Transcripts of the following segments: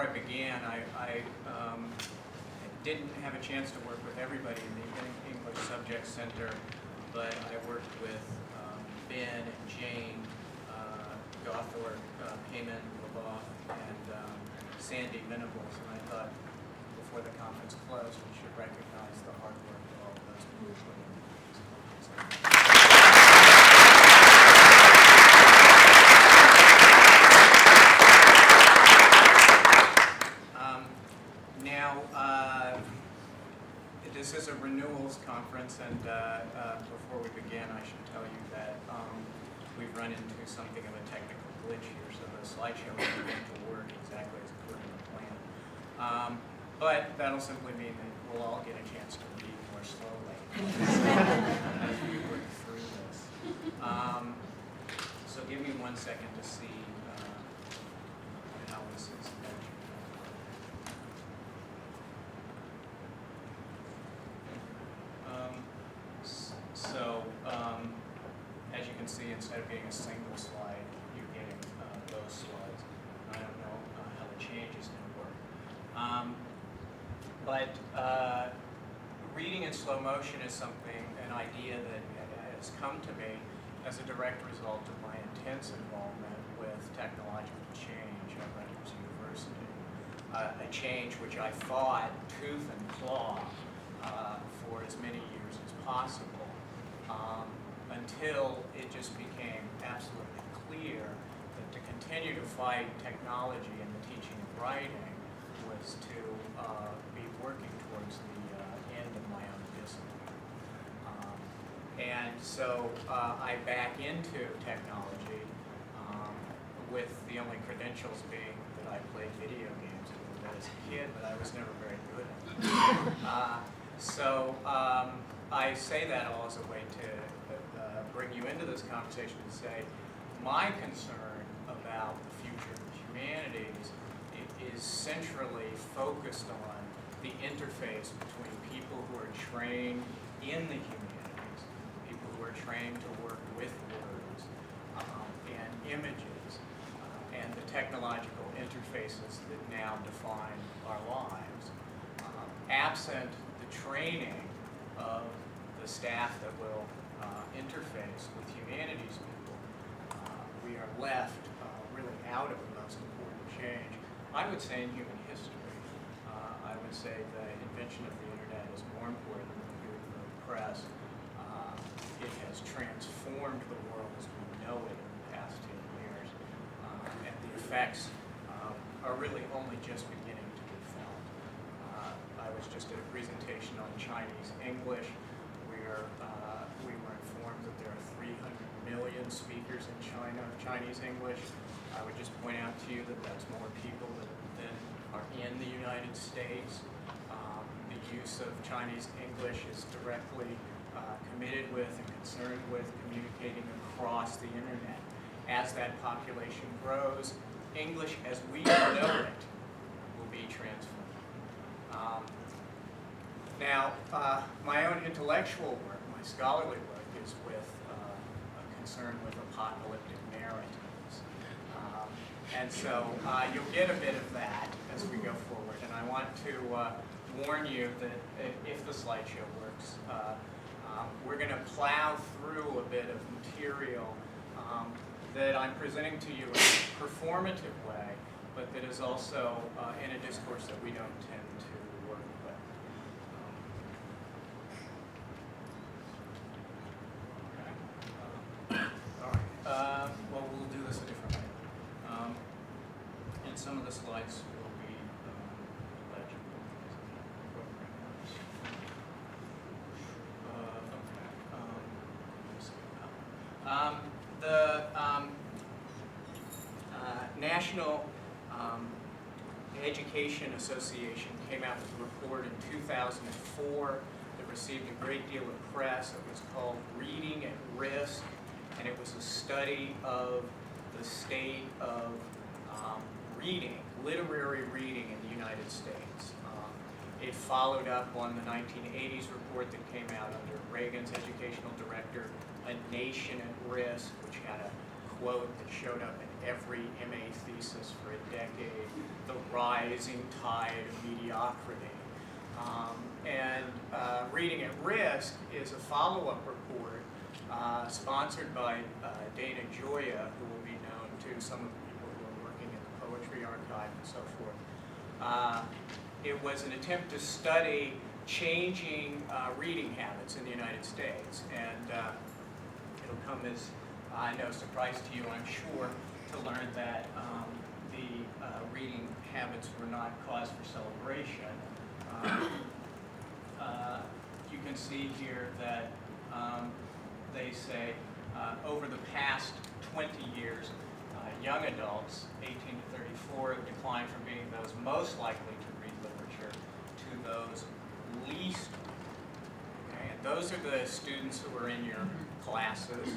I began, I didn't have a chance to work with everybody in the English Subject Center, but I worked with Ben and Jane, Gawthorpe, Payman, Leboff, and Sandy Venables, and I thought before the conference closed, we should recognize the hard work that all of those people put into this conference. This is a Renewals conference, and before we begin, I should tell you that we've run into something of a technical glitch here, so the slideshow isn't going to work exactly as according to plan. But that'll simply mean that we'll all get a chance to read more slowly as we work through this. So give me 1 second to see how this is measured. As you can see, instead of getting a single slide, you're getting those slides. I don't know how the change is going to work. But reading in slow motion is something, an idea that has come to me as a direct result of my intense involvement with technological change at Rutgers University. A change which I fought tooth and claw for as many years as possible. Until it just became absolutely clear that to continue to fight technology in the teaching of writing was to be working towards the end of my own discipline. And so I back into technology with the only credentials being that I played video games a little bit as a kid, but I was never very good at them. I say that all as a way to bring you into this conversation and say my concern about the future of the humanities is centrally focused on the interface between people who are trained in the humanities, people who are trained to work with words and images, and the technological interfaces that now define our lives. Absent the training of the staff that will interface with humanities people, we are left really out of the most important change, I would say, in human history. I would say the invention of the internet is more important than the Gutenberg press. It has transformed the world as we know it in the past 10 years, and the effects are really only just beginning to be felt. I was just at a presentation on Chinese English. We were informed that there are 300 million speakers in China of Chinese English. I would just point out to you that that's more people than are in the United States. The use of Chinese English is directly committed with and concerned with communicating across the internet. As that population grows, English as we know it will be transformed. Now, my own intellectual work, my scholarly work, is with a concern with apocalyptic narratives. And so you'll get a bit of that as we go forward. And I want to warn you that if the slideshow works, we're going to plow through a bit of material that I'm presenting to you in a performative way, but that is also in a discourse that we don't tend to work with. Well, we'll do this a different way. And some of the slides will be legible. The National Education Association came out with a report in 2004 that received a great deal of press. It was called Reading at Risk, and it was a study of the state of reading, literary reading in the United States. It followed up on the 1980s report that came out under Reagan's educational director, A Nation at Risk, which had a quote that showed up in every MA thesis for a decade, the rising tide of mediocrity. Reading at Risk is a follow-up report sponsored by Dana Gioia, who will be known to some of the people who are working in the Poetry Archive and so forth. It was an attempt to study changing reading habits in the United States, and it'll come as no surprise to you, I'm sure, to learn that the reading habits were not cause for celebration. You can see here that they say over the past 20 years, young adults, 18 to 34, have declined from being those most likely to read literature to those least. Okay? And those are the students who are in your classes.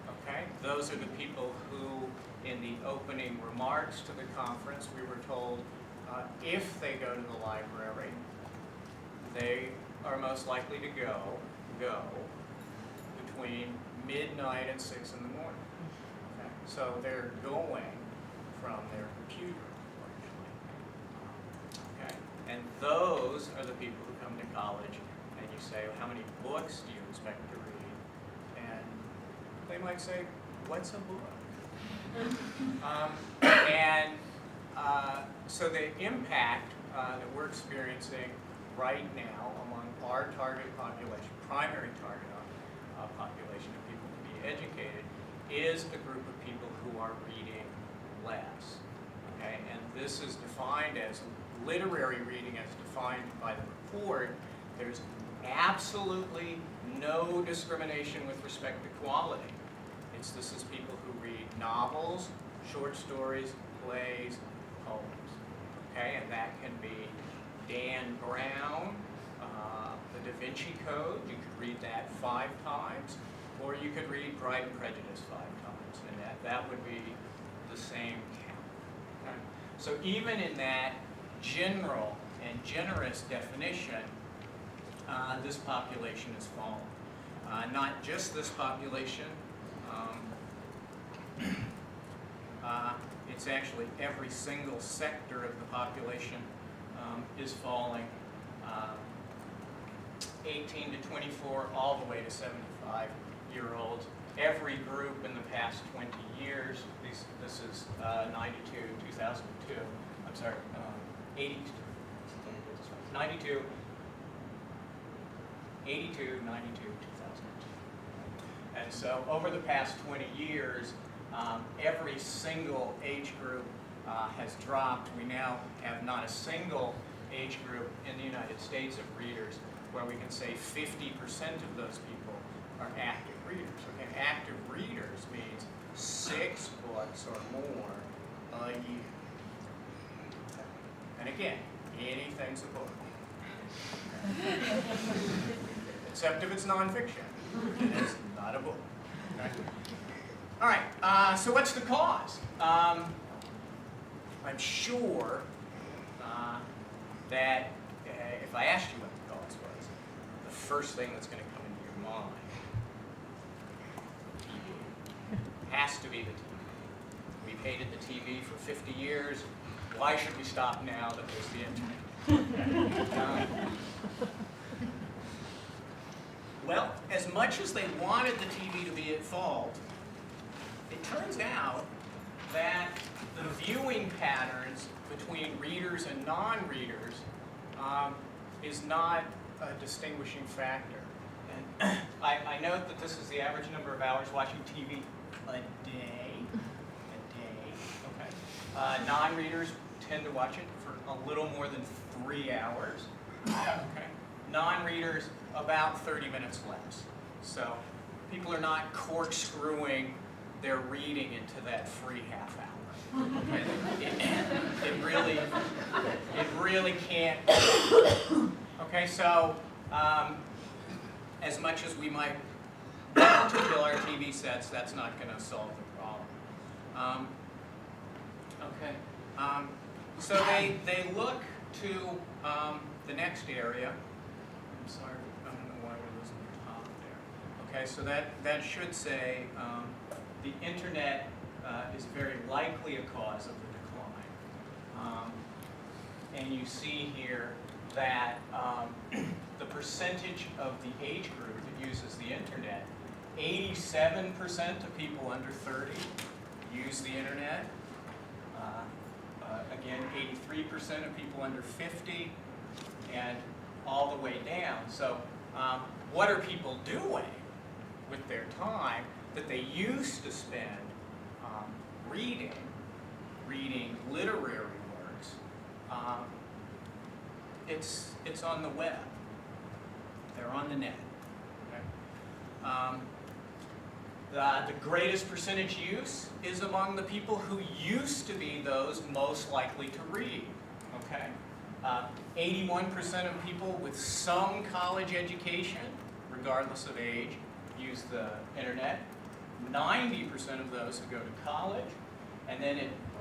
Okay? Those are the people who, in the opening remarks to the conference, we were told if they go to the library, they are most likely to go between midnight and 6 in the morning. Okay? So they're going from their computer, largely. Okay? And those are the people who come to college, and you say, well, how many books do you expect to read? And they might say, what's a book? So the impact that we're experiencing right now among our target population, primary target population of people to be educated, is a group of people who are reading less. Okay? And this is defined as literary reading as defined by the report. There's absolutely no discrimination with respect to quality. This is people who read novels, short stories, plays, poems. Okay, and that can be Dan Brown, The Da Vinci Code. You could read that 5 times, or you could read Pride and Prejudice 5 times, and that would be the same count. Okay? So even in that general and generous definition, this population is falling. Not just this population. It's actually every single sector of the population is falling. 18 to 24, all the way to 75-year-olds. Every group in the past 20 years, this is 92, 2002, I'm sorry, 82, 92, 82, 92, 2002. And so over the past 20 years, every single age group has dropped. We now have not a single age group in the United States of readers where we can say 50% of those people are active readers. Okay, active readers means 6 books or more a year. And again, anything's a book. Except if it's nonfiction. It is not a book. Okay? All right, so what's the cause? I'm sure that if I asked you what the cause was, the first thing that's going to come into your mind has to be the TV. We've hated the TV for 50 years. Why should we stop now that there's the internet? Well, as much as they wanted the TV to be at fault, it turns out that the viewing patterns between readers and non-readers is not a distinguishing factor. And I note that this is the average number of hours watching TV a day. Okay. Non-readers tend to watch it for a little more than 3 hours. Okay. Non-readers, about 30 minutes less. So people are not corkscrewing their reading into that free half hour. Okay? It really can't. Okay, so as much as we might want to kill our TV sets, that's not going to solve the problem. Okay, so they look to the next area. I'm sorry, I don't know why we're losing the top there. Okay, so that should say the internet is very likely a cause of the decline. And you see here that the percentage of the age group that uses the internet, 87% of people under 30 use the internet. Again, 83% of people under 50, and all the way down. So what are people doing with their time that they used to spend reading literary works? It's on the web. They're on the net. Okay? The greatest percentage use is among the people who used to be those most likely to read. Okay? 81% of people with some college education, regardless of age, use the internet. 90% of those who go to college, and then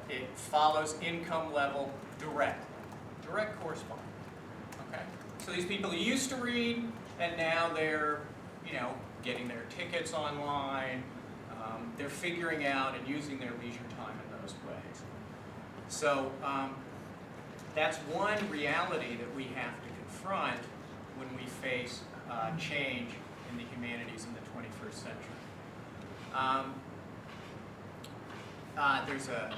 it follows income level directly. Direct correspondence. Okay? So these people who used to read, and now they're, getting their tickets online. They're figuring out and using their leisure time in those ways. So that's one reality that we have to confront when we face change in the humanities in the 21st century. There's a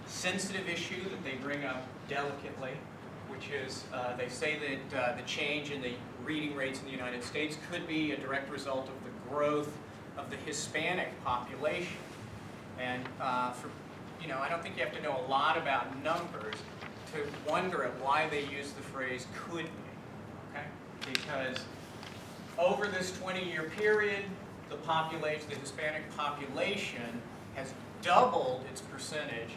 sensitive issue that they bring up delicately, which is they say that the change in the reading rates in the United States could be a direct result of the growth of the Hispanic population. And I don't think you have to know a lot about numbers to wonder at why they use the phrase could be. Okay? Because over this 20-year period, the Hispanic population has doubled its percentage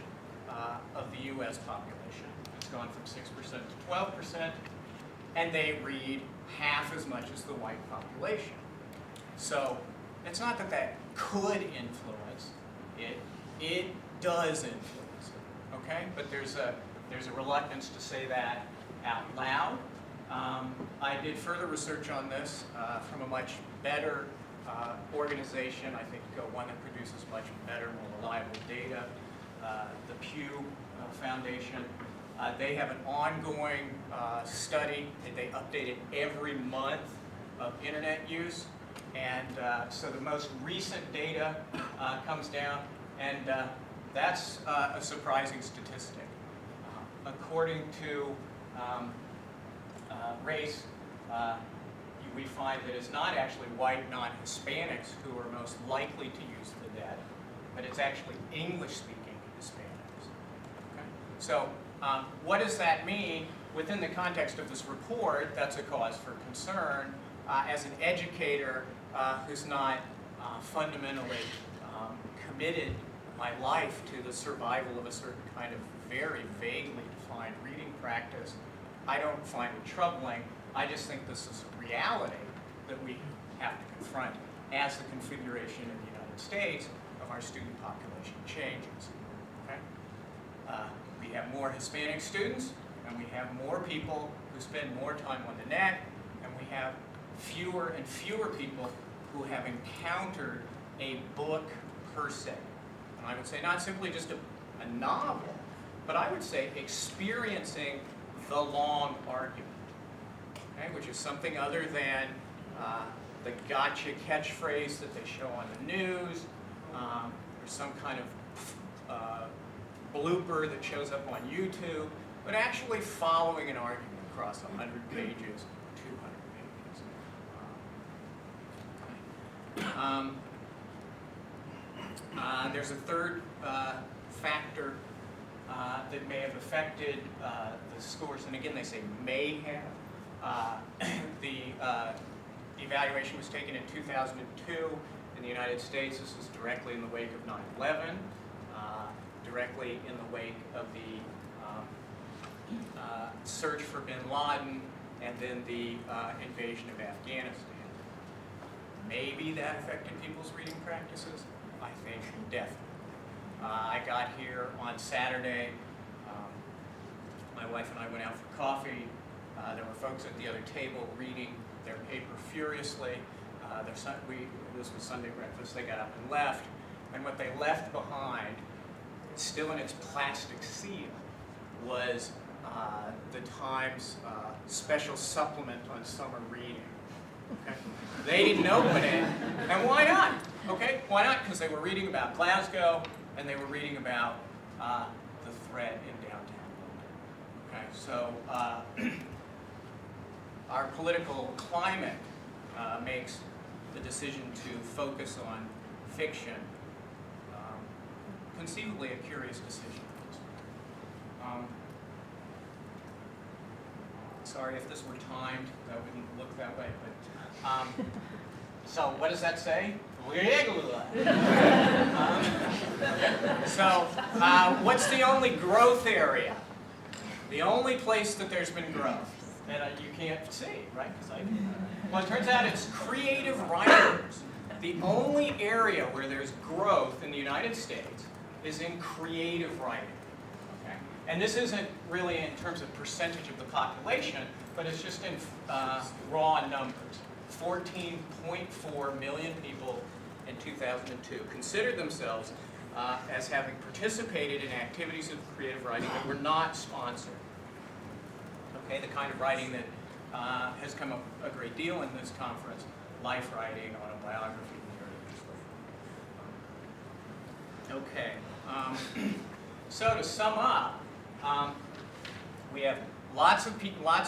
of the U.S. population. It's gone from 6% to 12%, and they read half as much as the white population. So it's not that that could influence it; it does influence it. Okay, but there's a reluctance to say that out loud. I did further research on this from a much better organization, I think one that produces much better, more reliable data, the Pew Foundation. They have an ongoing study that they update it every month of internet use. And so the most recent data comes down, and that's a surprising statistic. According to race, we find that it's not actually white non-Hispanics who are most likely to use the net, but it's actually English-speaking Hispanics. Okay? So what does that mean? Within the context of this report, that's a cause for concern. As an educator who's not fundamentally committed my life to the survival of a certain kind of very vaguely defined reading practice, I don't find it troubling. I just think this is a reality that we have to confront as the configuration in the United States of our student population changes. Okay? We have more Hispanic students, and we have more people who spend more time on the net, and we have fewer and fewer people who have encountered a book per se. And I would say not simply just a novel, but I would say experiencing the long argument, okay, which is something other than the gotcha catchphrase that they show on the news, or some kind of blooper that shows up on YouTube, but actually following an argument across 100 pages, 200 pages. There's a third factor that may have affected the scores, and again they say may have. The evaluation was taken in 2002 in the United States. This was directly in the wake of 9/11, directly in the wake of the search for bin Laden, and then the invasion of Afghanistan. Maybe that affected people's reading practices. I think definitely. I got here on Saturday. My wife and I went out for coffee. There were folks at the other table reading their paper furiously. This was Sunday breakfast. They got up and left. And what they left behind, still in its plastic seal, was the Times special supplement on summer reading. Okay? They didn't open it, and why not? Okay, why not? Because they were reading about Glasgow, and they were reading about the threat in downtown London. Okay, so our political climate makes the decision to focus on fiction conceivably a curious decision. Sorry if this were timed, that wouldn't look that way, but so what does that say? So what's the only growth area? The only place that there's been growth that you can't see, right? Well, it turns out it's creative writers. The only area where there's growth in the United States is in creative writing. Okay? And this isn't really in terms of percentage of the population, but it's just in raw numbers. 14.4 million people in 2002 considered themselves as having participated in activities of creative writing that were not sponsored. Okay, the kind of writing that has come up a great deal in this conference: life writing, autobiography, narrative. Okay, so to sum up, we have lots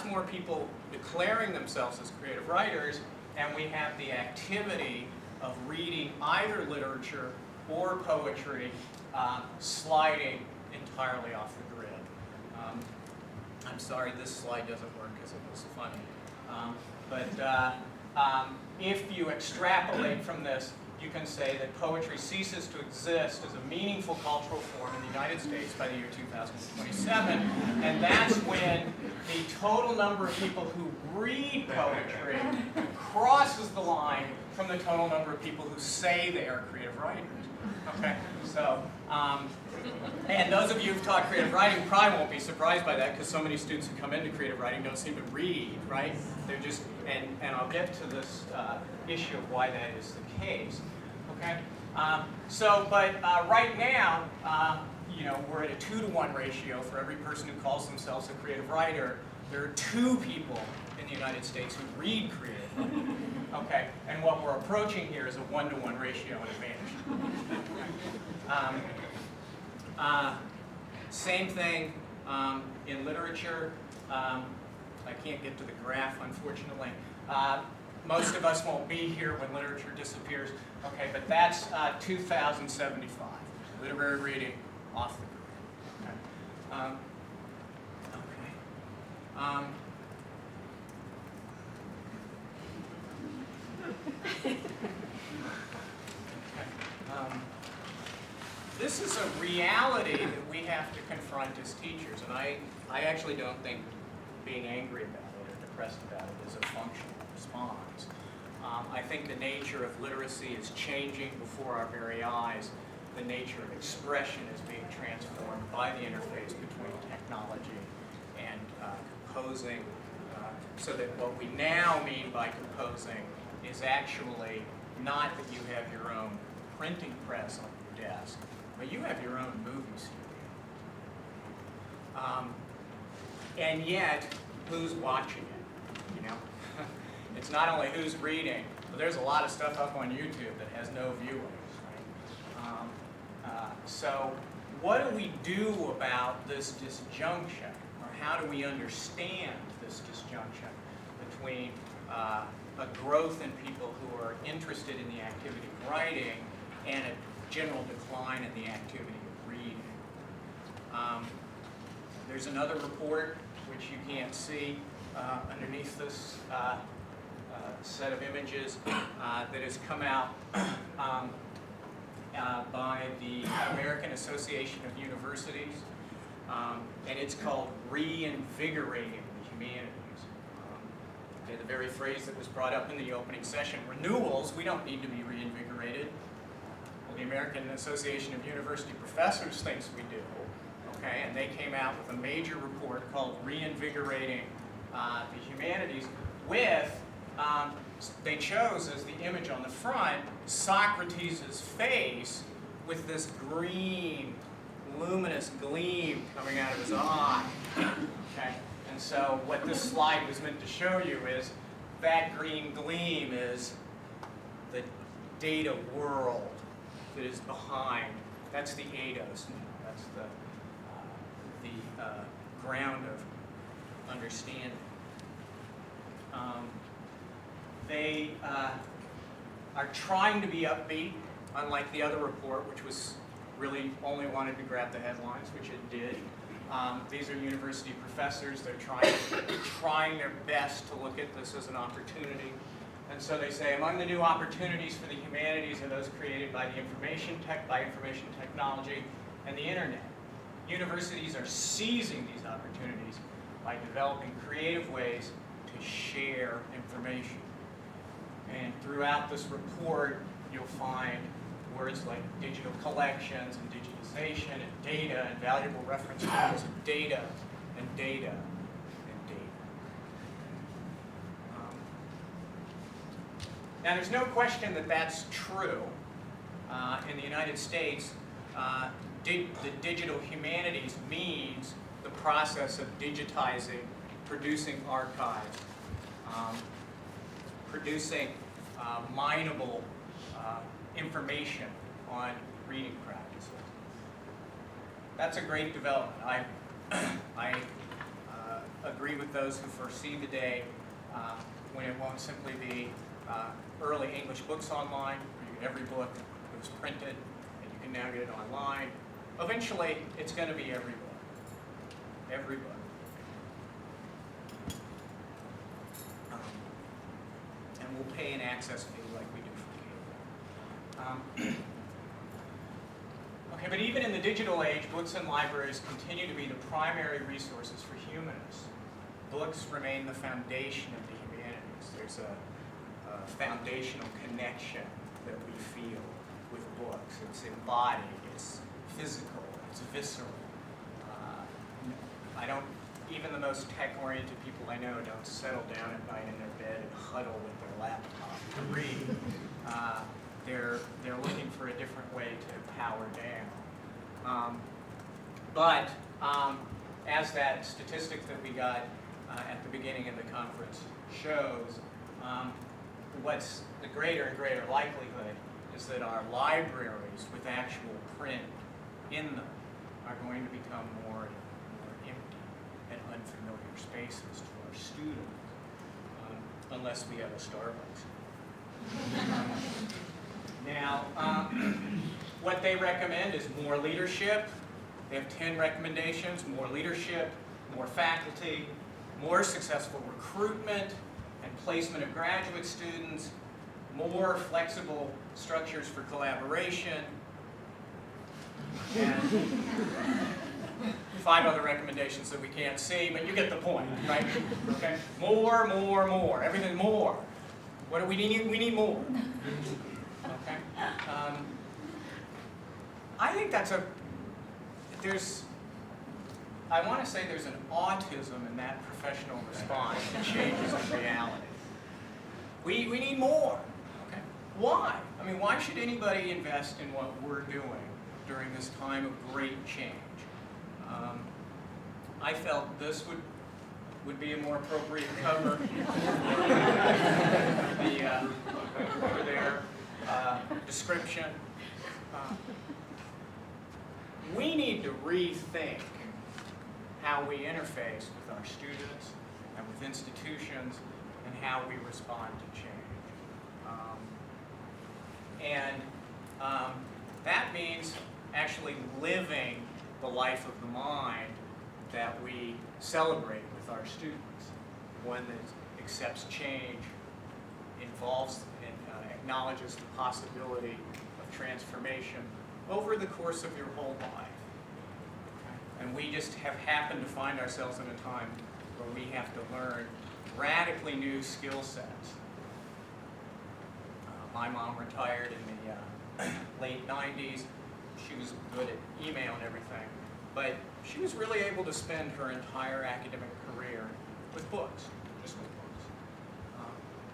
more people declaring themselves as creative writers, and we have the activity of reading either literature or poetry sliding entirely off the grid. I'm sorry, this slide doesn't work because it was funny. But if you extrapolate from this, you can say that poetry ceases to exist as a meaningful cultural form in the United States by the year 2027, and that's when the total number of people who read poetry crosses the line from the total number of people who say they are creative writers. Okay, so, and those of you who've taught creative writing probably won't be surprised by that, because so many students who come into creative writing don't seem to read, right? They're just, and I'll get to this issue of why that is the case. Okay, but right now, we're at a 2-to-1 ratio for every person who calls themselves a creative writer. There are 2 people in the United States who read creative writing. Okay, and what we're approaching here is a 1-to-1 ratio in advantage. Same thing in literature. I can't get to the graph, unfortunately. Most of us won't be here when literature disappears. Okay, but that's 2075. Literary reading off the grid. This is a reality that we have to confront as teachers, and I actually don't think being angry about it or depressed about it is a functional response. I think the nature of literacy is changing before our very eyes. The nature of expression is being transformed by the interface between technology and composing, so that what we now mean by composing is actually not that you have your own printing press on your desk, but you have your own movie studio. And yet, who's watching it? It's not only who's reading, but there's a lot of stuff up on YouTube that has no viewers. Right? So what do we do about this disjunction, or how do we understand this disjunction between a growth in people who are interested in the activity of writing and a general decline in the activity of reading? There's another report, which you can't see underneath this set of images, that has come out by the American Association of Universities, and it's called Reinvigorating the Humanities. Okay, the very phrase that was brought up in the opening session, renewals, we don't need to be reinvigorated. Well, the American Association of University Professors thinks we do. Okay, and they came out with a major report called Reinvigorating the Humanities with, they chose as the image on the front, Socrates' face with this green, luminous gleam coming out of his eye. Okay? And so what this slide was meant to show you is that green gleam is the data world that is behind. That's the ADOS now. That's the ground of understanding. They are trying to be upbeat, unlike the other report, which was really only wanted to grab the headlines, which it did. These are university professors. They're trying their best to look at this as an opportunity. And so they say, among the new opportunities for the humanities are those created by information technology and the internet. Universities are seizing these opportunities by developing creative ways to share information. And throughout this report, you'll find words like digital collections and digitization and data and valuable reference points and data and data and data. Now, there's no question that that's true. In the United States, the digital humanities means the process of digitizing, producing archives, producing mineable information on reading practices. That's a great development. I agree with those who foresee the day when it won't simply be early English books online, where you get every book that was printed and you can now get it online. Eventually, it's going to be every book. Every book. And we'll pay an access fee like we do for cable. Okay, but even in the digital age, books and libraries continue to be the primary resources for humanists. Books remain the foundation of the humanities. There's a foundational connection that we feel with books. It's embodied, it's physical, it's visceral. Even the most tech-oriented people I know don't settle down at night in their bed and huddle with their laptop to read. They're looking for a different way to power down. But as that statistic that we got at the beginning of the conference shows, what's the greater and greater likelihood is that our libraries with actual print in them are going to become more and more empty and unfamiliar spaces to our students, unless we have a Starbucks. Now, what they recommend is more leadership. They have 10 recommendations: more leadership, more faculty, more successful recruitment and placement of graduate students, more flexible structures for collaboration, and 5 other recommendations that we can't see, but you get the point, right? Okay? More, more, more. Everything more. What do we need? We need more. Okay? I think that's I want to say there's an autism in that professional response that changes in reality. We need more. Okay? Why? I mean, why should anybody invest in what we're doing during this time of great change? I felt this would be a more appropriate cover for their description. We need to rethink how we interface with our students and with institutions and how we respond to change. That means actually living the life of the mind that we celebrate with our students. One that accepts change, involves and acknowledges the possibility of transformation over the course of your whole life. And we just have happened to find ourselves in a time where we have to learn radically new skill sets. My mom retired in the late 90s. She was good at email and everything, but she was really able to spend her entire academic career with books, just with books.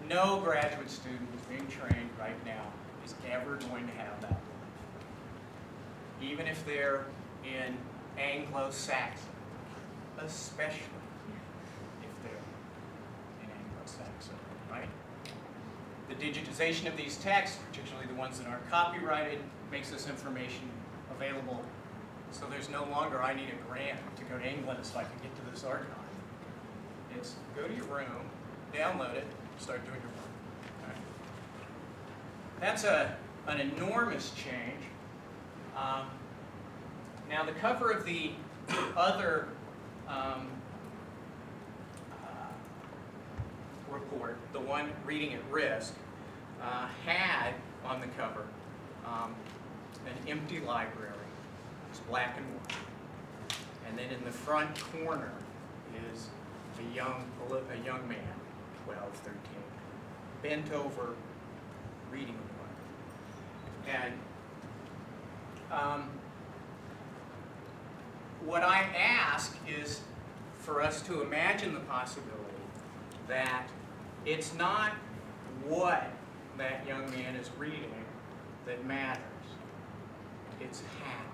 No graduate student who's being trained right now is ever going to have that life. even if they're in Anglo-Saxon, especially if they're in Anglo-Saxon, right? The digitization of these texts, particularly the ones that aren't copyrighted, makes this information available. So there's no longer, I need a grant to go to England so I can get to this archive. It's go to your room, download it, start doing your work. All right. That's an enormous change. Now the cover of the other report, the one Reading at Risk, had on the cover an empty library. It's black and white. And then in the front corner is a young man, 12, 13, bent over reading a book. And what I ask is for us to imagine the possibility that it's not what that young man is reading that matters. It's how.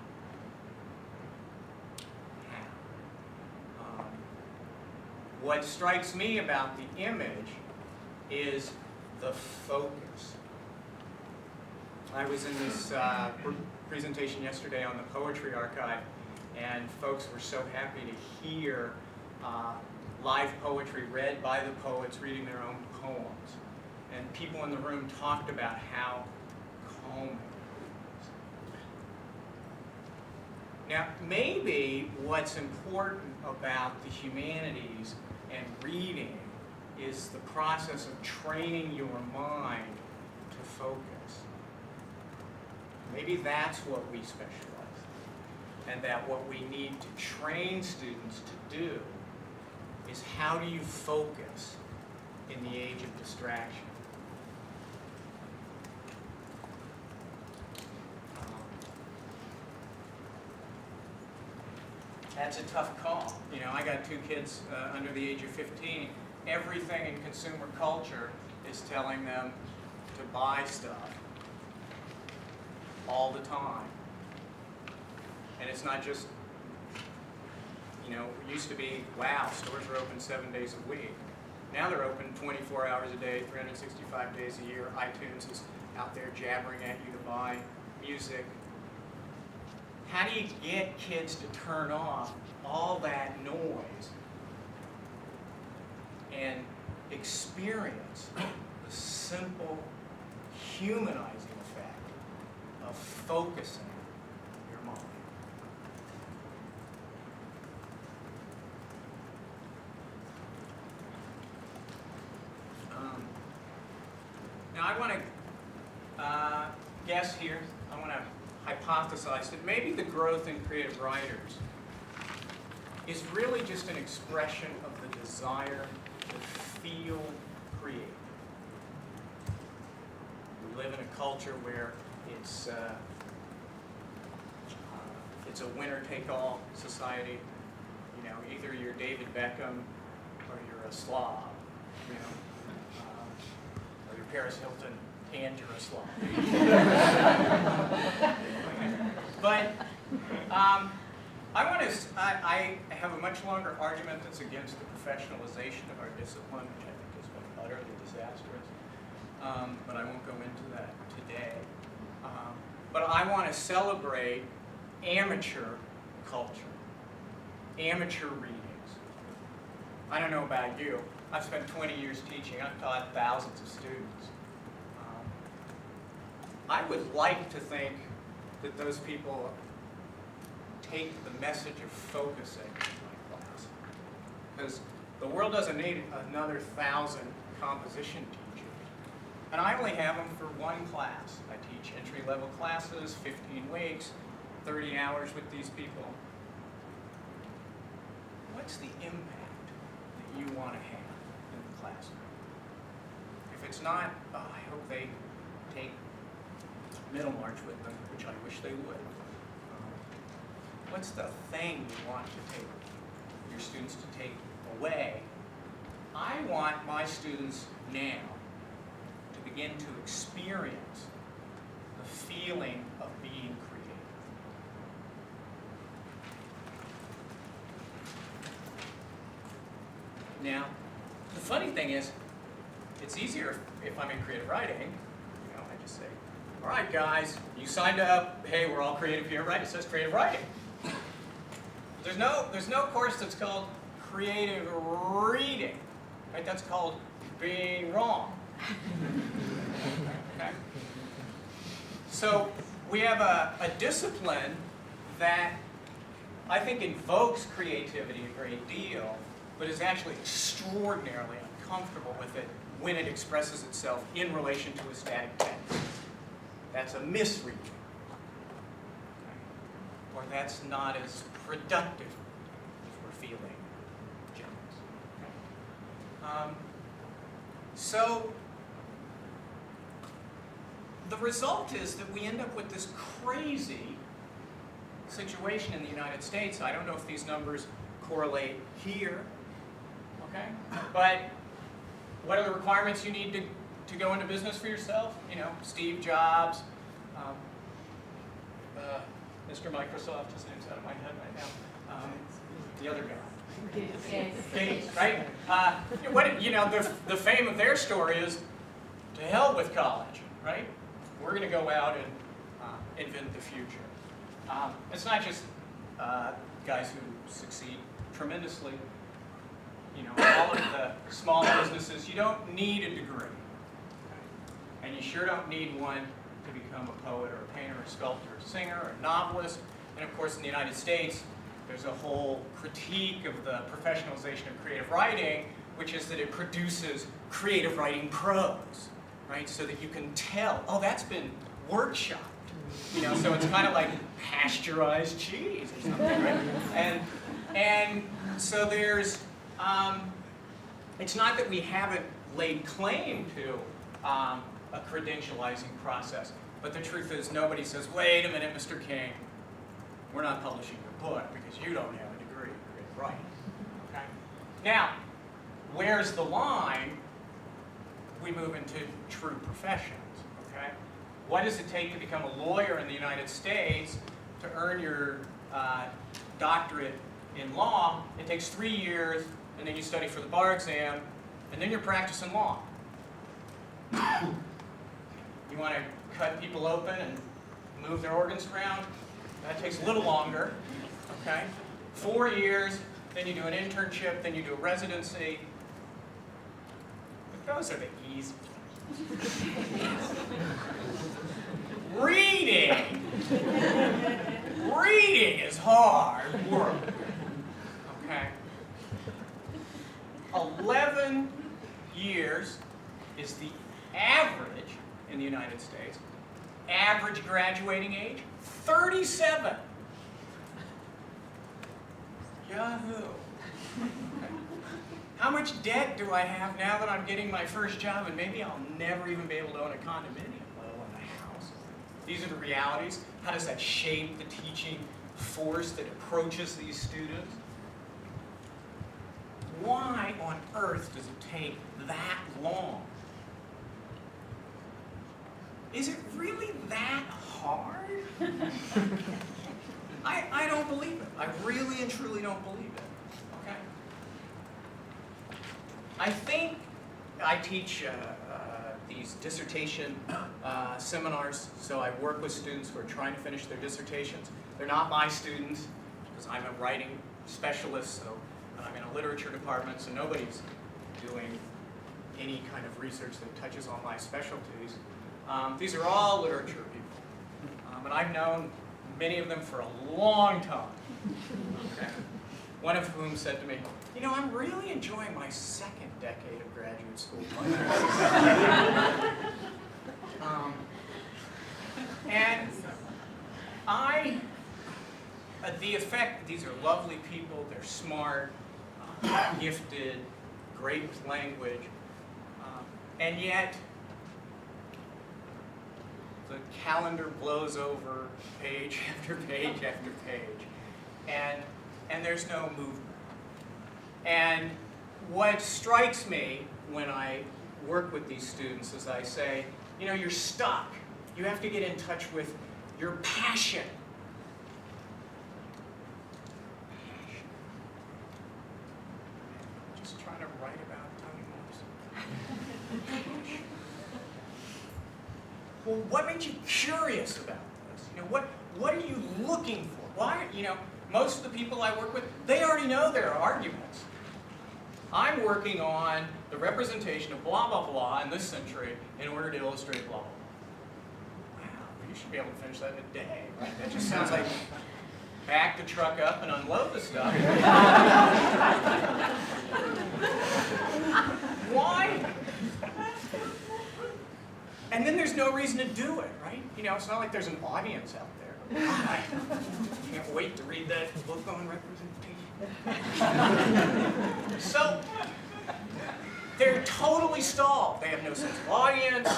What strikes me about the image is the focus. I was in this presentation yesterday on the Poetry Archive, and folks were so happy to hear live poetry read by the poets reading their own poems. And people in the room talked about how calming it was. Now, maybe what's important about the humanities and reading is the process of training your mind to focus. Maybe that's what we specialize in, and that what we need to train students to do is how do you focus in the age of distraction. That's a tough call. You know, I got 2 kids under the age of 15. Everything in consumer culture is telling them to buy stuff all the time. And it's not just, you know, it used to be, wow, stores are open 7 days a week. Now they're open 24 hours a day, 365 days a year. iTunes is out there jabbering at you to buy music. How do you get kids to turn off all that noise and experience the simple humanizing effect of focusing your mind? Now I want to guess here, I want to hypothesize that maybe the growth in creative writers is really just an expression of the desire to feel creative. We live in a culture where it's a winner-take-all society. You know, either you're David Beckham or you're a slob. You know, or you're Paris Hilton and you're a slob. But I have a much longer argument that's against the professionalization of our discipline, which I think has been utterly disastrous. But I won't go into that today. But I want to celebrate amateur culture, amateur readings. I don't know about you. I've spent 20 years teaching. I've taught thousands of students. I would like to think that those people take the message of focusing in my class. Because the world doesn't need another 1,000 composition teachers. And I only have them for one class. I teach entry-level classes, 15 weeks, 30 hours with these people. What's the impact that you want to have in the classroom? If it's not, I hope they take Middlemarch with them, which I wish they would. What's the thing you want to take your students to take away? I want my students now to begin to experience the feeling of being creative. Now, the funny thing is, it's easier if I'm in creative writing. You know, I just say, all right, guys, you signed up. Hey, we're all creative here, right? It says creative writing. There's no course that's called creative reading, right? That's called being wrong. Okay? So we have a discipline that I think invokes creativity a great deal, but is actually extraordinarily uncomfortable with it when it expresses itself in relation to a static text. That's a misreading. Okay? Or that's not as productive if we're feeling generous. Okay? So the result is that we end up with this crazy situation in the United States. I don't know if these numbers correlate here, okay? But what are the requirements you need to go into business for yourself? You know, Steve Jobs, Mr. Microsoft, his name's out of my head right now. The other guy. Gates, right? The fame of their story is, to hell with college, right? We're going to go out and invent the future. It's not just guys who succeed tremendously. You know, all of the small businesses, you don't need a degree. Okay? And you sure don't need one to become a poet or a painter or a sculptor or a singer or a novelist. And of course, in the United States, there's a whole critique of the professionalization of creative writing, which is that it produces creative writing prose, right? So that you can tell, oh, that's been workshopped. You know, so it's kind of like pasteurized cheese or something, right? And so there's, it's not that we haven't laid claim to a credentializing process, but the truth is nobody says, wait a minute, Mr. King, we're not publishing your book because you don't have a degree in creative writing, okay? Now, where's the line? We move into true professions, okay? What does it take to become a lawyer in the United States to earn your doctorate in law? It takes 3 years, and then you study for the bar exam, and then you're practicing law. You want to cut people open and move their organs around? That takes a little longer, okay? 4 years, then you do an internship, then you do a residency. But those are the easy ones. Reading! Reading is hard work, okay? 11 years is the average in the United States. Average graduating age, 37. Yahoo! Okay. How much debt do I have now that I'm getting my first job, and maybe I'll never even be able to own a condominium, let alone a house? These are the realities. How does that shape the teaching force that approaches these students? Why on earth does it take that long? Is it really that hard? I don't believe it. I really and truly don't believe it. Okay? I think I teach these dissertation seminars, so I work with students who are trying to finish their dissertations. They're not my students, because I'm a writing specialist, so I'm in a literature department, so nobody's doing any kind of research that touches on my specialties. These are all literature people, and I've known many of them for a long time. Okay. One of whom said to me, you know, I'm really enjoying my second decade of graduate school. And the effect, these are lovely people, they're smart, gifted, great with language, and yet the calendar blows over page after page after page, and there's no movement. And what strikes me when I work with these students is I say, you know, you're stuck. You have to get in touch with your passion. Just trying to well, what made you curious about this? You know, what are you looking for? Why, you know, most of the people I work with, they already know their arguments. I'm working on the representation of blah, blah, blah in this century in order to illustrate blah, blah, blah. Wow, you should be able to finish that in a day, right? That just sounds like back the truck up and unload the stuff. Why? And then there's no reason to do it, right? You know, it's not like there's an audience out there. I can't wait to read that book on representation. So, they're totally stalled. They have no sense of audience.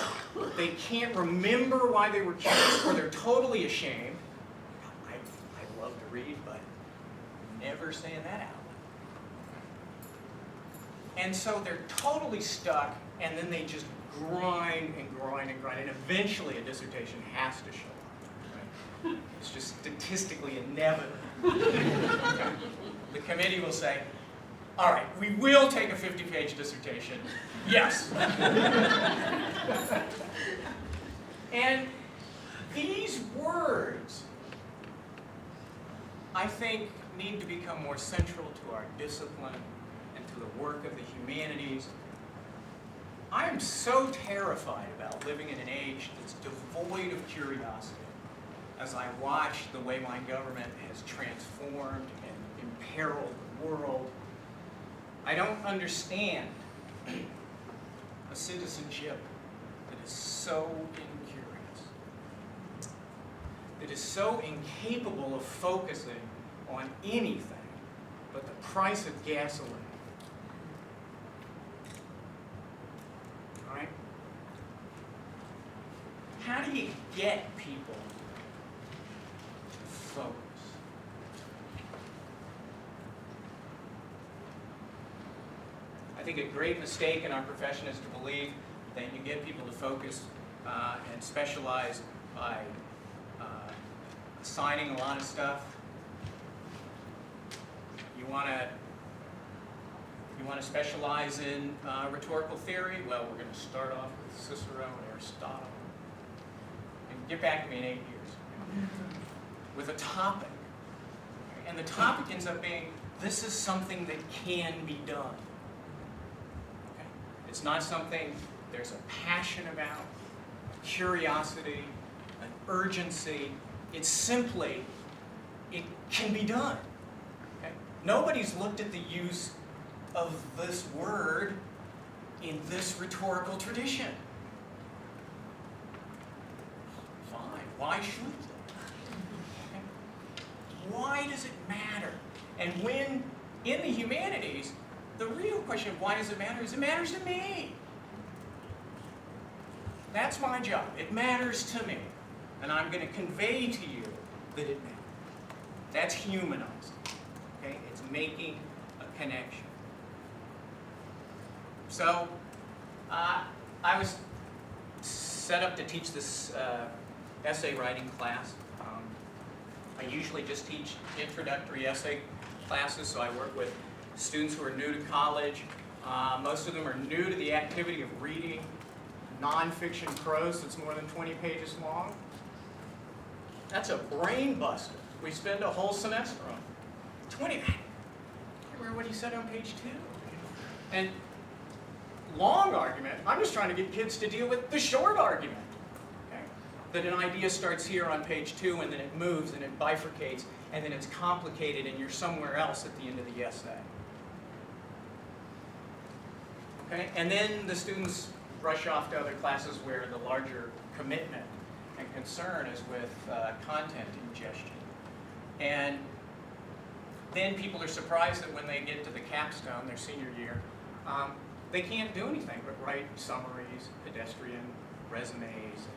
They can't remember why they were curious, or they're totally ashamed. I love to read, but never saying that out loud. And so they're totally stuck, and then they just grind and grind and grind, and eventually a dissertation has to show up. Right? It's just statistically inevitable. The committee will say, all right, we will take a 50-page dissertation. Yes. And these words, I think, need to become more central to our discipline and to the work of the humanities. I am so terrified about living in an age that's devoid of curiosity as I watch the way my government has transformed and imperiled the world. I don't understand a citizenship that is so incurious, that is so incapable of focusing on anything but the price of gasoline. All right? How do you get people to focus? I think a great mistake in our profession is to believe that you get people to focus and specialize by assigning a lot of stuff. You want to specialize in rhetorical theory? Well, we're going to start off with Cicero and Aristotle. And get back to me in 8 years with a topic. And the topic ends up being, this is something that can be done. Okay? It's not something there's a passion about, a curiosity, an urgency. It's simply, it can be done. Okay? Nobody's looked at the use of this word in this rhetorical tradition. Fine, why should they? Okay? Why does it matter? And when, in the humanities, the real question of why does it matter is it matters to me. That's my job. It matters to me. And I'm going to convey to you that it matters. That's humanizing. Okay? It's making a connection. So, I was set up to teach this essay writing class. I usually just teach introductory essay classes, so I work with students who are new to college. Most of them are new to the activity of reading nonfiction prose that's more than 20 pages long. That's a brain buster. We spend a whole semester on 20. I can't remember what he said on page 2. And long argument, I'm just trying to get kids to deal with the short argument. Okay? That an idea starts here on page 2, and then it moves, and it bifurcates, and then it's complicated, and you're somewhere else at the end of the essay. Okay? And then the students rush off to other classes where the larger commitment and concern is with content ingestion. And then people are surprised that when they get to the capstone, their senior year, they can't do anything but write summaries, pedestrian resumes,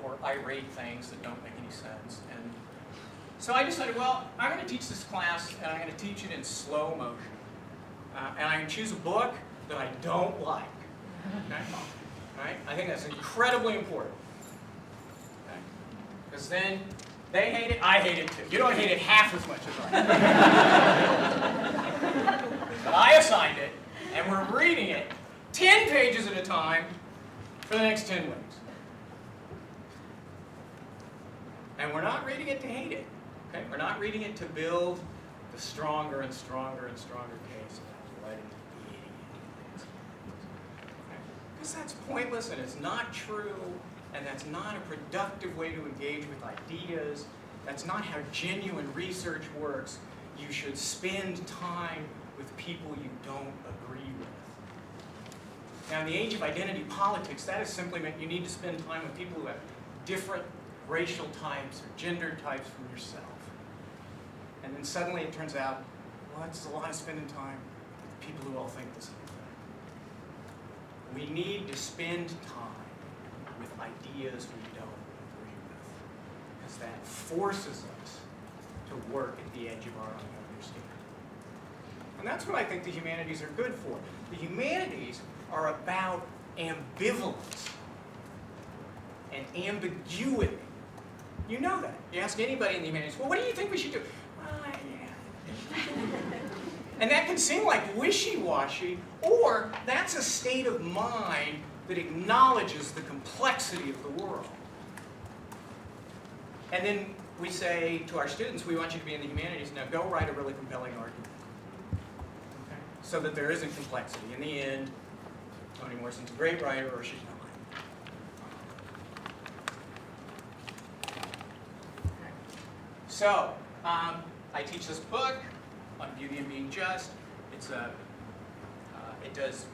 or irate things that don't make any sense. And so I decided, well, I'm going to teach this class, and I'm going to teach it in slow motion. And I can choose a book that I don't like. Okay? Right? I think that's incredibly important. Because then they hate it, I hate it too. You don't hate it half as much as I do. But I assigned it, and we're reading it 10 pages at a time for the next 10 weeks. And we're not reading it to hate it. Okay? We're not reading it to build the stronger and stronger and stronger case of letting the idiot. Because that's pointless and it's not true, and that's not a productive way to engage with ideas. That's not how genuine research works. You should spend time with people you don't agree with. Now, in the age of identity politics, that has simply meant you need to spend time with people who have different racial types or gender types from yourself. And then suddenly it turns out, well, that's a lot of spending time with people who all think the same thing. We need to spend time with ideas we don't agree with, because that forces us to work at the edge of our own understanding. And that's what I think the humanities are good for. The humanities are about ambivalence and ambiguity. You know that. You ask anybody in the humanities, well, what do you think we should do? Yeah. And that can seem like wishy-washy, or that's a state of mind that acknowledges the complexity of the world. And then we say to our students, we want you to be in the humanities, now go write a really compelling argument. Okay? So that there isn't complexity. In the end, Toni Morrison's a great writer, or she's not. So, I teach this book on beauty and being just. It does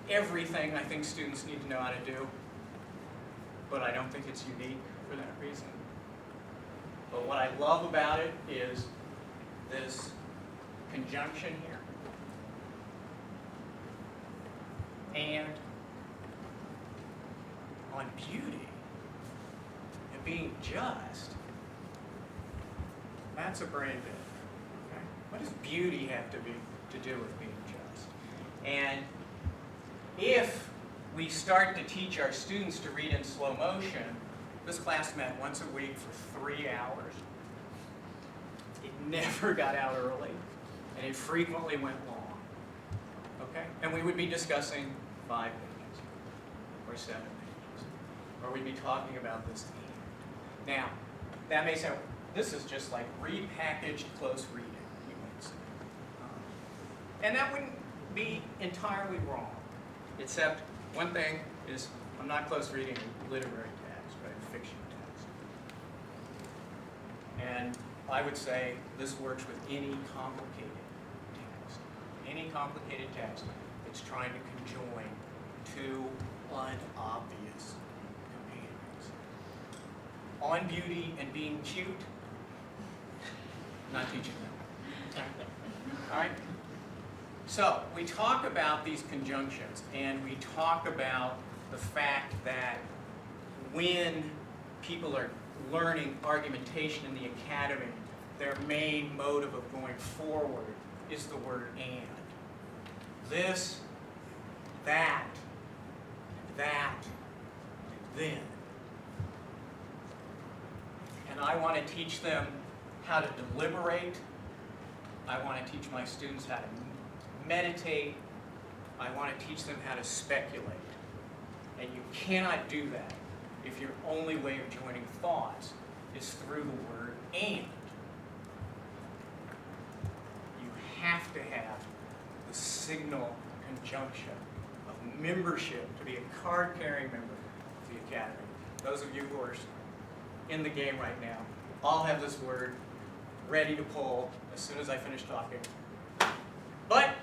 everything I think students need to know how to do, but I don't think it's unique for that reason. But what I love about it is this conjunction here. And on beauty and being just, that's a brain bit. Okay? What does beauty have to do with being just? And if we start to teach our students to read in slow motion, this class met once a week for 3 hours. It never got out early, and it frequently went long. Okay? And we would be discussing 5 pages, or 7 pages, or we'd be talking about this theme. Now, that may sound, this is just like repackaged close reading, you might say. And that wouldn't be entirely wrong, except one thing is I'm not close reading a literary text, but a fiction text. And I would say this works with any complicated text. Any complicated text that's trying to conjoin two unobvious companions. On beauty and being cute, not teaching them. All right? So we talk about these conjunctions, and we talk about the fact that when people are learning argumentation in the academy, their main motive of going forward is the word and. This, that, then. And I want to teach them how to deliberate. I want to teach my students how to meditate. I want to teach them how to speculate. And you cannot do that if your only way of joining thoughts is through the word and. You have to have the signal conjunction of membership to be a card-carrying member of the Academy. Those of you who are in the game right now all have this word ready to pull as soon as I finish talking. But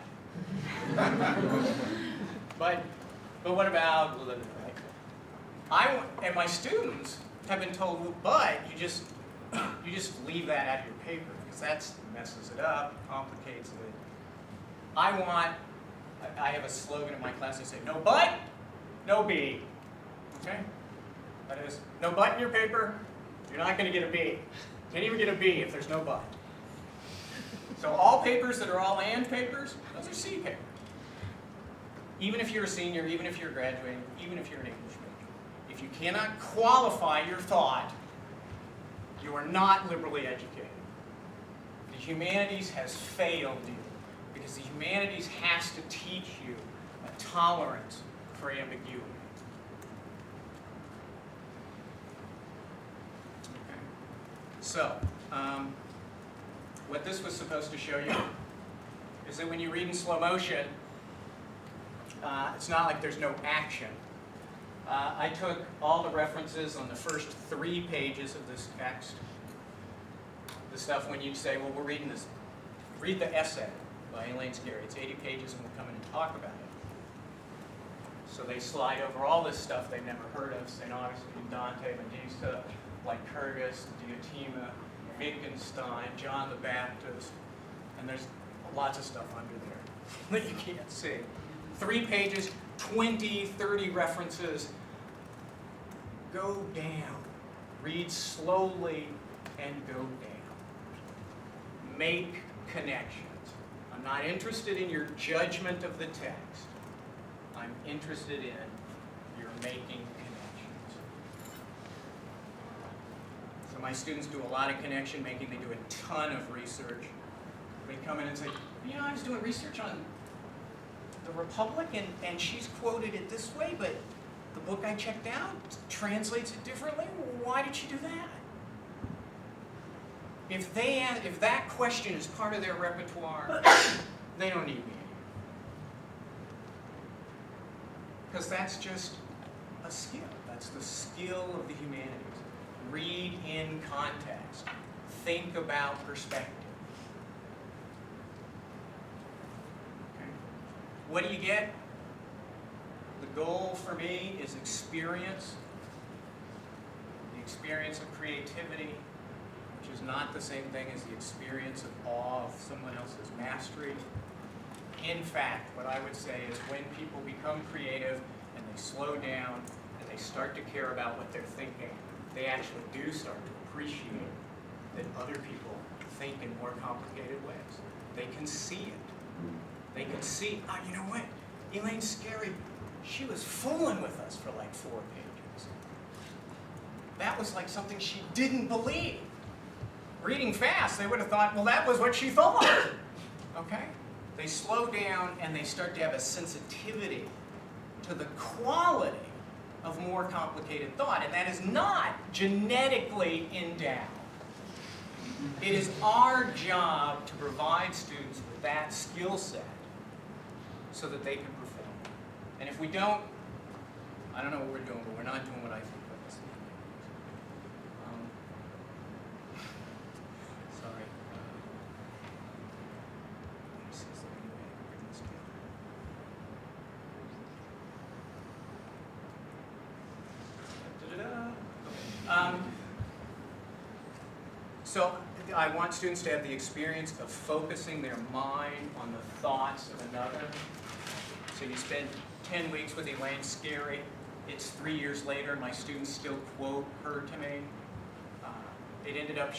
what about, and my students have been told, well, but you just leave that out of your paper because that messes it up, complicates it. I have a slogan in my class. I say, no but, no B. Okay? That is, no but in your paper, you're not going to get a B. You can't even get a B if there's no but. So all papers that are all and papers, those are C papers. Even if you're a senior, even if you're graduating, even if you're an English major. If you cannot qualify your thought, you are not liberally educated. The humanities has failed you because the humanities has to teach you a tolerance for ambiguity. So, what this was supposed to show you is that when you read in slow motion, it's not like there's no action. I took all the references on the first 3 pages of this text. The stuff when you say, well, we're reading this, read the essay by Elaine Scarry. It's 80 pages and we'll come in and talk about it. So they slide over all this stuff they've never heard of, St. Augustine, Dante, Medusa, Lycurgus, Diotima, Wittgenstein, John the Baptist, and there's lots of stuff under there that you can't see. 3 pages, 20, 30 references. Go down. Read slowly and go down. Make connections. I'm not interested in your judgment of the text. I'm interested in your making connections. So my students do a lot of connection making. They do a ton of research. They come in and say, you know, I was doing research on the Republic, and she's quoted it this way, but the book I checked out translates it differently. Why did she do that? If that question is part of their repertoire, they don't need me anymore. Because that's just a skill. That's the skill of the humanities. Read in context. Think about perspective. Okay. What do you get? The goal for me is experience. The experience of creativity, which is not the same thing as the experience of awe of someone else's mastery. In fact, what I would say is when people become creative and they slow down and they start to care about what they're thinking, they actually do start to appreciate that other people think in more complicated ways. They can see it. They can see, oh, you know what? Elaine Scarry, she was fooling with us for like 4 pages. That was like something she didn't believe. Reading fast, they would have thought, well, that was what she thought. Okay? They slow down and they start to have a sensitivity to the quality of more complicated thought, and that is not genetically endowed. It is our job to provide students with that skill set so that they can perform. And if we don't, I don't know what we're doing, but we're not doing what I think of as the sorry. Let me see, is there any way I can bring this together? So I want students to have the experience of focusing their mind on the thoughts of another. So you spend 10 weeks with Elaine Scarry. It's 3 years later, and my students still quote her to me. It ended up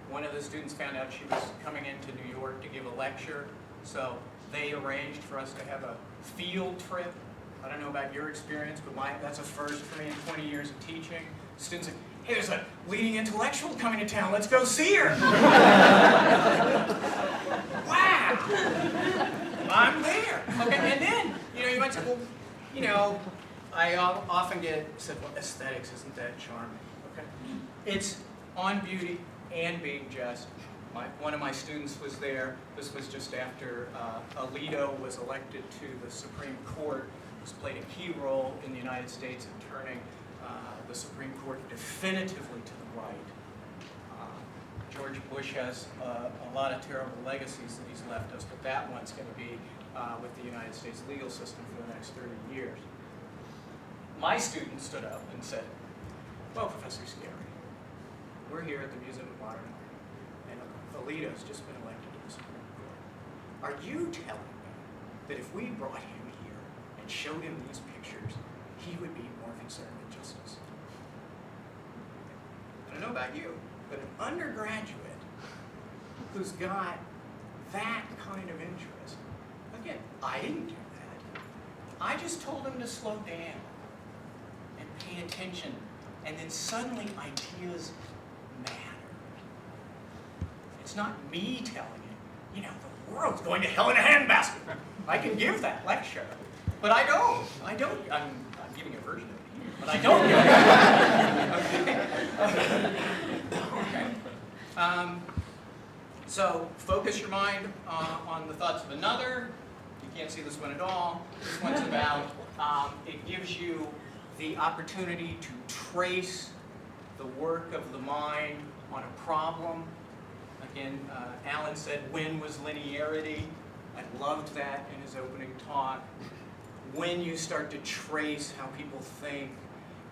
one of the students found out she was coming into New York to give a lecture, so they arranged for us to have a field trip. I don't know about your experience, but that's a first for me in 20 years of teaching. Students said, hey, there's a leading intellectual coming to town, let's go see her. Wow, I'm there. Okay, and then, you might say, well, I often get said, well, aesthetics, isn't that charming? Okay, it's on beauty and being just. One of my students was there. This was just after Alito was elected to the Supreme Court. He's played a key role in the United States in turning the Supreme Court definitively to the right. George Bush has a lot of terrible legacies that he's left us, but that one's going to be with the United States legal system for the next 30 years. My student stood up and said, well, Professor Scarry, we're here at the Museum of Modern Art, and Alito's just been elected to the Supreme Court. Are you telling me that if we brought him here and showed him these pictures, he would be more concerned with justice? I don't know about you, but an undergraduate who's got that kind of interest, again, I didn't do that. I just told him to slow down and pay attention, and then suddenly ideas matter. It's not me telling him, the world's going to hell in a handbasket. I can give that lecture, but I don't. I'm giving a version of it, but I don't give it. Okay. So focus your mind on the thoughts of another. You can't see this one at all. This one's about, it gives you the opportunity to trace the work of the mind on a problem. Again, Alan said, when was linearity? I loved that in his opening talk. When you start to trace how people think,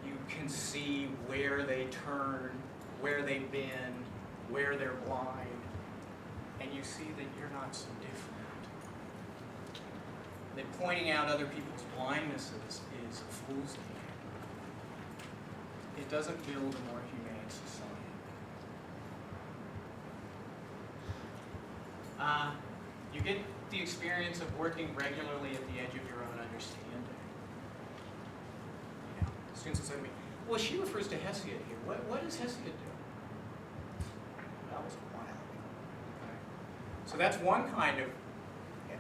you can see where they turn, where they bend, where they're blind, and you see that you're not so different. That pointing out other people's blindnesses is a fool's game. It doesn't build a more humane society. You get the experience of working regularly at the edge of your own understanding. You know, students will say to me, well, she refers to Hesiod here. What does Hesiod do? That was a while ago. Okay. So that's one kind of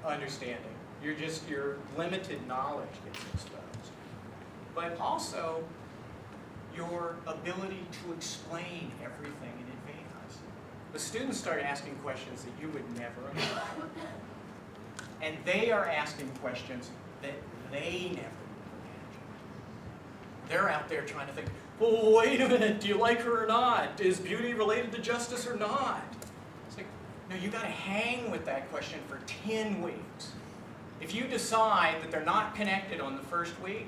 understanding. Your limited knowledge gets exposed. But also, your ability to explain everything in advance. The students start asking questions that you would never imagine. And they are asking questions that they never would imagine. They're out there trying to think, well, wait a minute, do you like her or not? Is beauty related to justice or not? It's like, no, you got to hang with that question for 10 weeks. If you decide that they're not connected on the first week,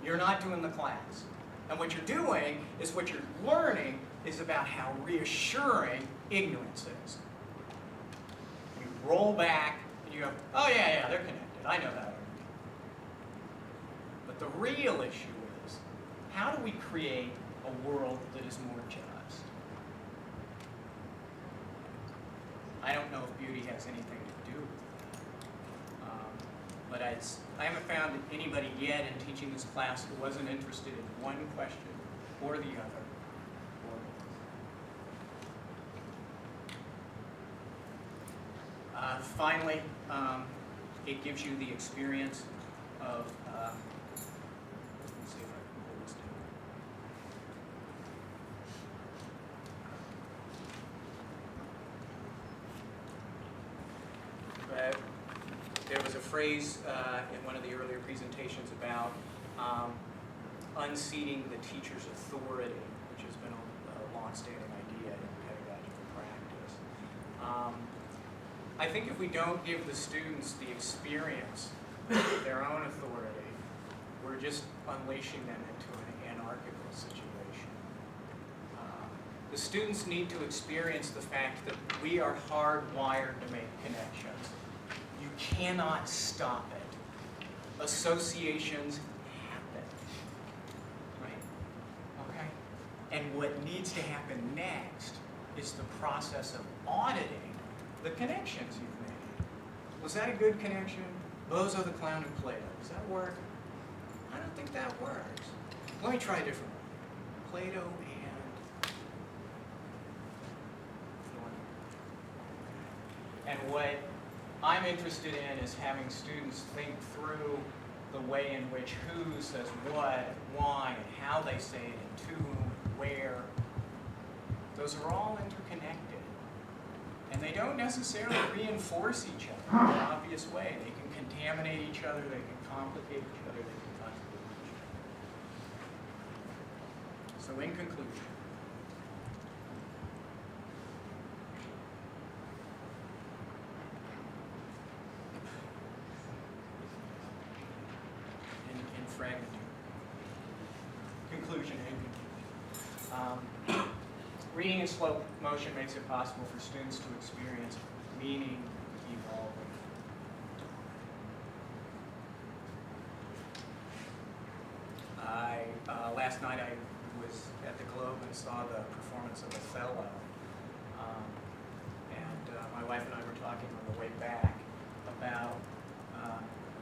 you're not doing the class. And what you're doing is what you're learning is about how reassuring ignorance is. You roll back and you go, oh yeah, they're connected. I know that. But the real issue is, how do we create a world that is more just? I don't know if beauty has anything to do with that. But I haven't found anybody yet in teaching this class who wasn't interested in one question or the other. Finally, it gives you the experience of, let's see if I can pull this down. There was a phrase in one of the earlier presentations about unseating the teacher's authority, which has been a long-standing idea in pedagogical practice. I think if we don't give the students the experience of their own authority, we're just unleashing them into an anarchical situation. The students need to experience the fact that we are hardwired to make connections. You cannot stop it. Associations happen, right? Okay? And what needs to happen next is the process of auditing the connections you've made. Was that a good connection? Bozo the Clown and Plato. Does that work? I don't think that works. Let me try a different one. Plato and what I'm interested in is having students think through the way in which who says what, why, and how they say it, and to whom, where. Those are all interconnected. And they don't necessarily reinforce each other in an obvious way. They can contaminate each other, they can complicate each other, they can contradict each other. So in conclusion, in fragment, conclusion and conclusion. Reading in slow motion makes it possible for students to experience meaning evolving. Last night I was at the Globe and saw the performance of Othello. My wife and I were talking on the way back about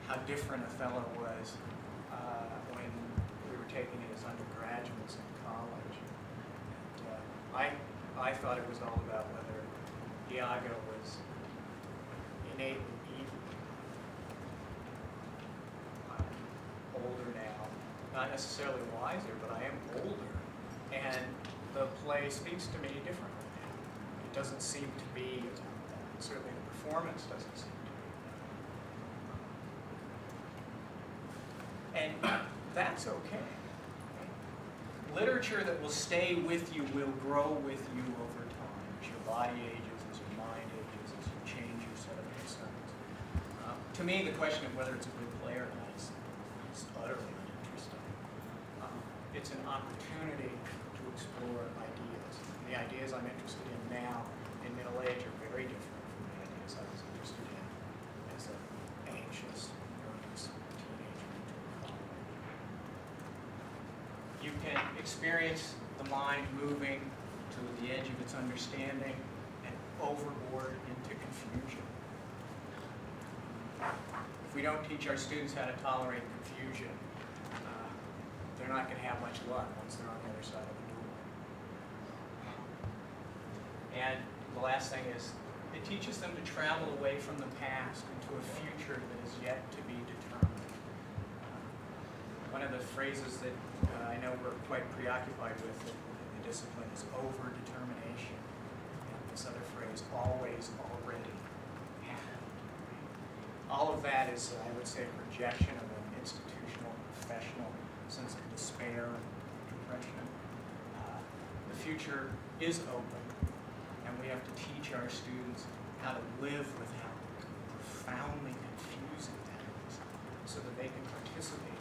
how different Othello was when we were taking it as undergraduates in college. I thought it was all about whether Iago was innately evil. I'm older now, not necessarily wiser, but I am older, and the play speaks to me differently now. doesn't seem to be about that. Certainly the performance doesn't seem to be. And that's okay. Literature that will stay with you will grow with you over time as your body ages, as your mind ages, as you change your set of concerns. To me, the question of whether it's a good play or not is utterly uninteresting. It's an opportunity to explore ideas. And the ideas I'm interested in now in middle age are very different from the ideas I was interested in as an anxious, nervous teenager into college. You can experience the mind moving to the edge of its understanding and overboard into confusion. If we don't teach our students how to tolerate confusion, they're not going to have much luck once they're on the other side of the door. And the last thing is, it teaches them to travel away from the past into a future that is yet to be determined. One of the phrases that I know we're quite preoccupied with in the discipline is over-determination. And this other phrase, always, already, happened. All of that is, I would say, a projection of an institutional, professional sense of despair and depression. The future is open, and we have to teach our students how to live with how profoundly confusing that is, so that they can participate